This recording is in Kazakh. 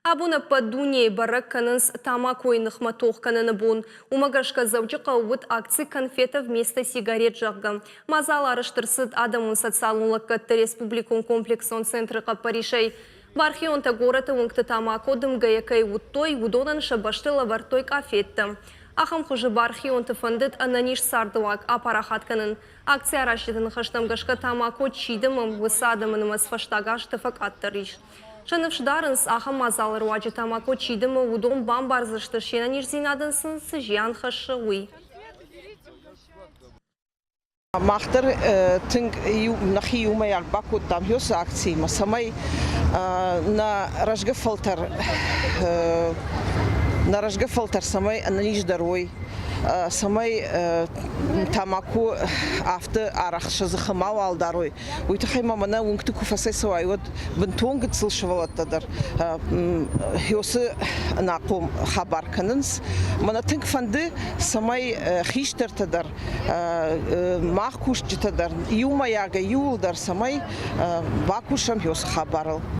Абуна падуне барак канынс тама койных матох каныны бун. Умагашка завжы қауыт акции конфета вместо сигарет жағгам. Мазал арыштырсыд адамын социалылық катты республикун комплексон центры қапаришай. Бархионта гораты уңкты тамако дымгайякай уттой удонан шабаштыла вартой кафетті. Ахам хужы бархионты фындыт ананиш сардуак апарахатканын. Акция рашидын хаштамгашка тамако чидымым высадымын масфаштагашты факаттариш. Шаныфшдарынс ахам мазалыр уаджи тамако чидымы удон бамбарзышты шена нишзинадынсын сыжиян хашы уй. Махтар тынг нахи юмаяк баку там ёс акции масамай на рожга филтр самай анализ дарой самай тамаку авто арахша захамал алдарой. Уйтахай мамана унгты куфасай савай вот бентонг цилшвалаттадар ёсы нақом хабар канынс мана тынг фанды самай хиштертадар махкуш житадар юмаяга юлдар самай бакушам ёс хабарал.